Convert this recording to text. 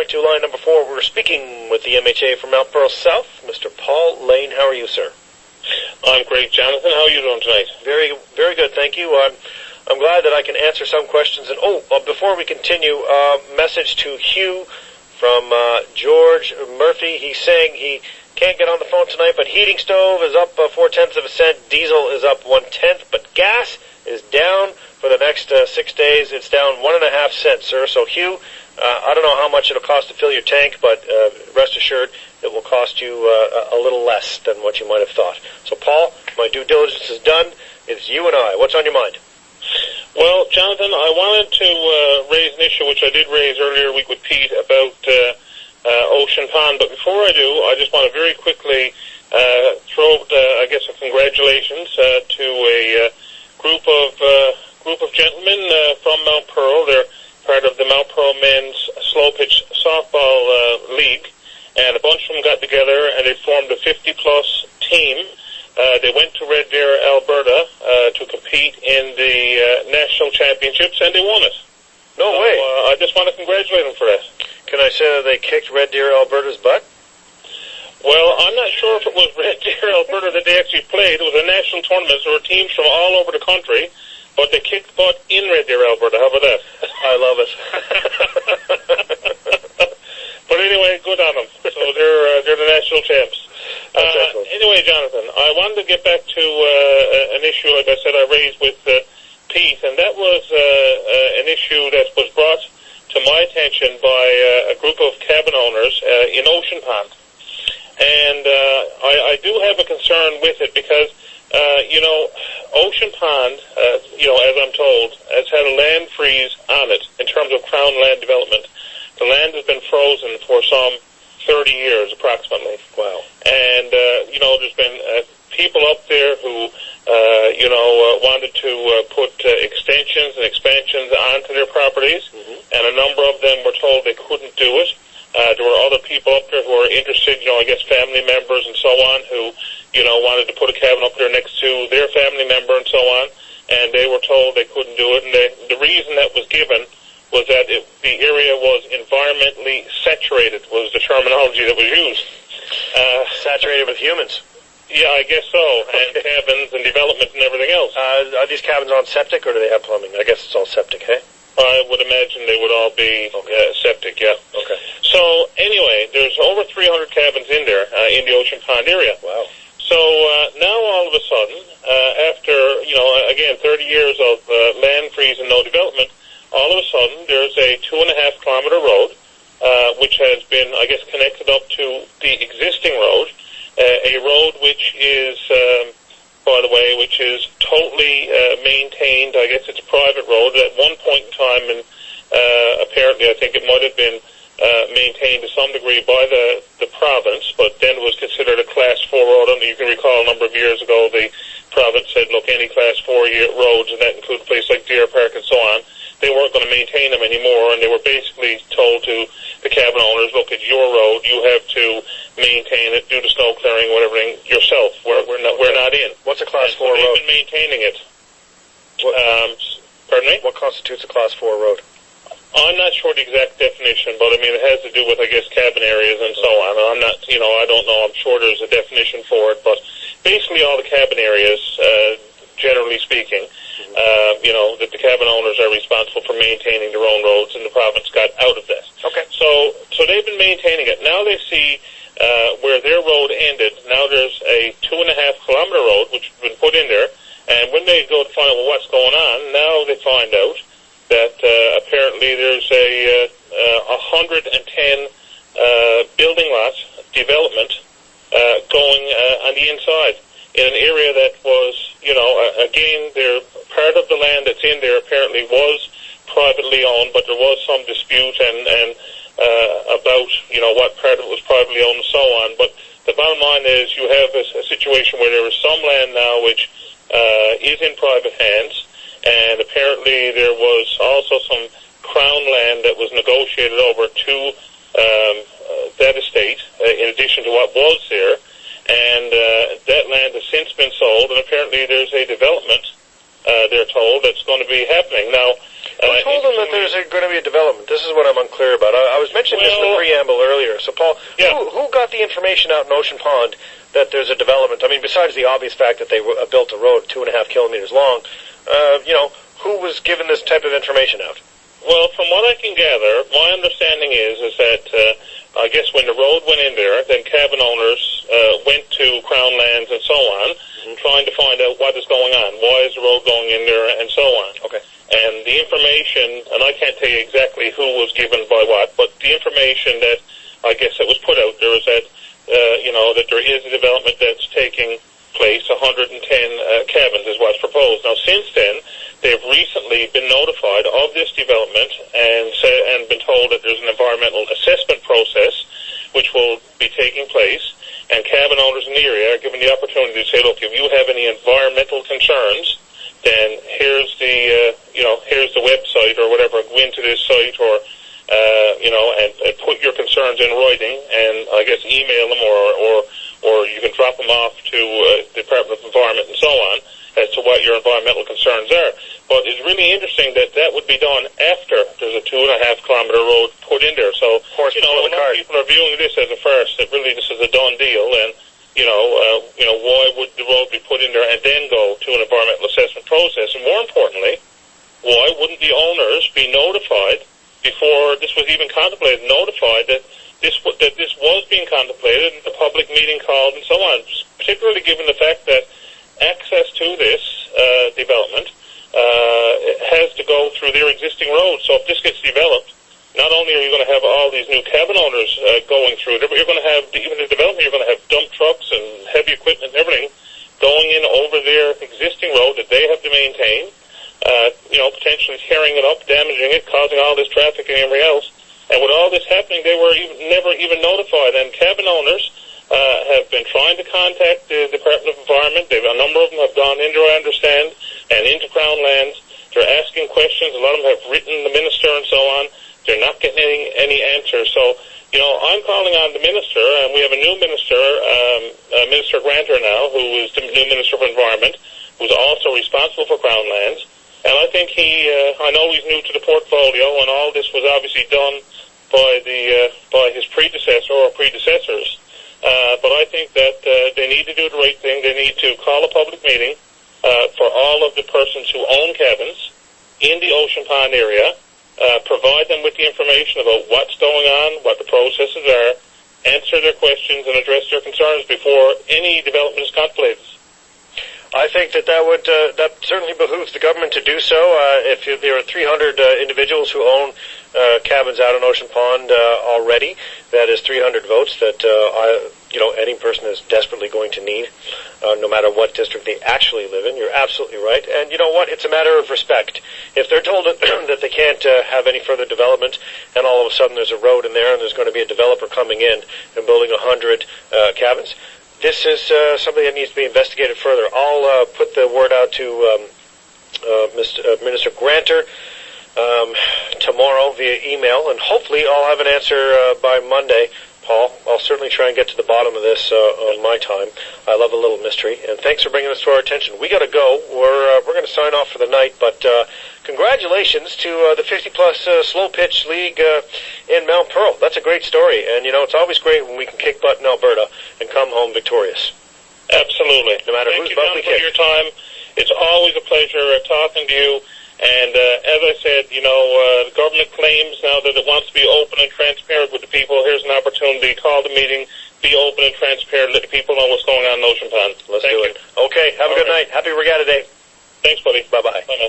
to line number 4. We're speaking with the MHA from Mount Pearl South, Mr. Paul Lane. How are you, sir? I'm great, Jonathan. How are you doing tonight? Very, very good, thank you. I'm glad that I can answer some questions. And before we continue, message to Hugh from George Murphy. He's saying he can't get on the phone tonight, but heating stove is up 0.4 cents. Diesel is up 0.1, but gas is down for the next 6 days. It's down 1.5 cents, sir. So, Hugh, I don't know how much it'll cost to fill your tank, but rest assured it will cost you a little less than what you might have thought. So, Paul, my due diligence is done. It's you and I. What's on your mind? Well, Jonathan, I wanted to raise an issue which I did raise earlier week with Pete about Ocean Pond. But before I do, I just want to very quickly throw, I guess, a congratulations to a group of gentlemen from Mount Pearl. They're part of the Mount Pearl Men's Slow Pitch Softball League, and a bunch of them got together and they formed a 50-plus team. They went to Red Deer, Alberta, to compete in the national championships, and they won it. No way. I just want to congratulate them for that. Can I say that they kicked Red Deer, Alberta's butt? Well, I'm not sure if it was Red Deer, Alberta that they actually played. It was a national tournament. There were teams from all over the country, but they kicked butt in Red Deer, Alberta. How about that? I love it. But anyway, good on them. So they're the national champs. Anyway, Jonathan, I wanted to get back to an issue, like I said, I raised with Pete, and that was an issue that was brought to my attention by a group of cabin owners in Ocean Pond. And I do have a concern with it because, Ocean Pond, as I'm told, has had a land freeze on it in terms of Crown land development. The land has been frozen for some 30 years approximately. Wow. And, there's been people up there who, wanted to put extensions and expansions onto their properties, and a number of them were told they couldn't do it. There were other people up there who were interested, I guess family members and so on, who, wanted to put a cabin up there next to their family member and so on, and they were told they couldn't do it. And the reason that was given was that the area was environmentally saturated, was the terminology that was used. Saturated with humans. Yeah, I guess so, and cabins and development and everything else. Are these cabins on septic, or do they have plumbing? I guess it's all septic, hey? I would imagine they would all be septic, yeah. Okay. So, anyway, there's over 300 cabins in there, in the Ocean Pond area. Wow. So, now all of a sudden, after, again, 30 years of land freeze and no development, all of a sudden there's a 2.5-kilometer road, which has been, I guess, connected up to the existing road, a road which is, by the way, which is totally maintained. I guess it's a private road. At one point in time, and apparently I think it might have been maintained to some degree by the province, but then it was considered a Class 4 road. You can recall a number of years ago the province said, look, any Class 4 roads, and that includes places like Deer Park and so on, they weren't going to maintain them anymore, and they were basically told to the cabin owners, look, it's your road, you have to maintain it, do the snow clearing, whatever, yourself. We're not in. What's a Class 4 road? They've been maintaining it. Pardon me? What constitutes a Class 4 road? I'm not sure the exact definition, but I mean, it has to do with, I guess, cabin areas and so on. I'm not, I don't know. I'm sure there's a definition for it, but basically all the cabin areas, generally speaking, that the cabin owners are responsible for maintaining their own roads, and the province got out of that. Okay. So they've been maintaining it. Now they see where their road ended. Now there's a 2.5-kilometer road which has been put in there, and when they go to find out what's going on, now they find out that apparently there's a 110 building lot development going on the inside in an area that was, again, part of the land that's in there apparently was privately owned, but there was some dispute and about, what part of it was privately owned and so on. But the bottom line is you have a situation where there is some land now which is in private hands, and apparently there was also some Crown land that was negotiated over to that estate, in addition to what was there, and that land has since been sold, and apparently there's a development, they're told, that's going to be happening. Now, who told them that there's a going to be a development? This is what I'm unclear about. I was mentioning this in the preamble earlier. So, Paul, who got the information out in Ocean Pond that there's a development? I mean, besides the obvious fact that they built a road 2.5 kilometers long, who was given this type of information out? Well, from what I can gather, my understanding is that I guess when the road went in there, then cabin owners went to Crown Lands and so on, trying to find out what is going on. Why is the road going in there, and so on. Okay. And the information, and I can't tell you exactly who was given by what, but the information that I guess that was put out there is that, that there is a development that's taking place, 110 cabins is what's proposed. Now, since then, they've recently been notified of this development and been told that there's an environmental assessment process which will be taking place, and cabin owners in the area are given the opportunity to say, look, if you have any environmental concerns, then here's the website or whatever, go into this site or and put your concerns in writing, and I guess email them or you can drop them off to the Department of Environment and so on as to what your environmental concerns are. But it's really interesting that would be done after there's a 2.5 kilometer road put in there. So, a lot of people are viewing this as a farce, that really this is a done deal, and, why would the road be put in there and then go to an environmental assessment process? And more importantly, why wouldn't the owners be notified before this was even contemplated, notified that this was being contemplated, and the public meeting called and so on, particularly given the fact that access to this development has to go through their existing road. So if this gets developed, not only are you going to have all these new cabin owners going through it, but you're going to have, even the development, you're going to have dump trucks and heavy equipment and everything going in over their existing road that they have to maintain, potentially tearing it up, damaging it, causing all this traffic and everything else. And with all this happening, they were never even notified. And cabin owners have been trying to contact the Department of Environment. A number of them have gone in there, I understand, and into Crown Lands. They're asking questions. A lot of them have written the minister and so on. They're not getting any answers. So, I'm calling on the minister, and we have a new minister, Minister Granter now, who is the new Minister of Environment, who's also responsible for Crown Lands. And I think I know he's new to the portfolio, and all this was obviously done by his predecessor or predecessors. But I think that they need to do the right thing. They need to call a public meeting for all of the persons who own cabins in the Ocean Pond area, provide them with the information about what's going on, what the processes are, answer their questions, and address their concerns before any development is contemplated. I think that certainly behooves the government to do so. If there are 300 individuals who own cabins out in Ocean Pond already, that is 300 votes that any person is desperately going to need, no matter what district they actually live in. You're absolutely right. And you know what? It's a matter of respect. If they're told that they can't have any further development, and all of a sudden there's a road in there and there's going to be a developer coming in and building 100 cabins, this is something that needs to be investigated further. I'll put the word out to Minister Granter tomorrow via email, and hopefully I'll have an answer by Monday. Paul, I'll certainly try and get to the bottom of this on my time. I love a little mystery, and thanks for bringing this to our attention. We got to go. We're going to sign off for the night, but congratulations to the 50-plus slow pitch league in Mount Pearl. That's a great story, and it's always great when we can kick butt in Alberta and come home victorious. Absolutely. No matter who's butt we kick. Thank you, John, for your time. It's always a pleasure talking to you. And as I said, the government claims now that it wants to be open and transparent with the people. Here's an opportunity. Call the meeting. Be open and transparent. Let the people know what's going on in Ocean Pond. Let's do it. Okay. Have a good night. Happy Regatta Day. Thanks, buddy. Bye-bye. Bye now.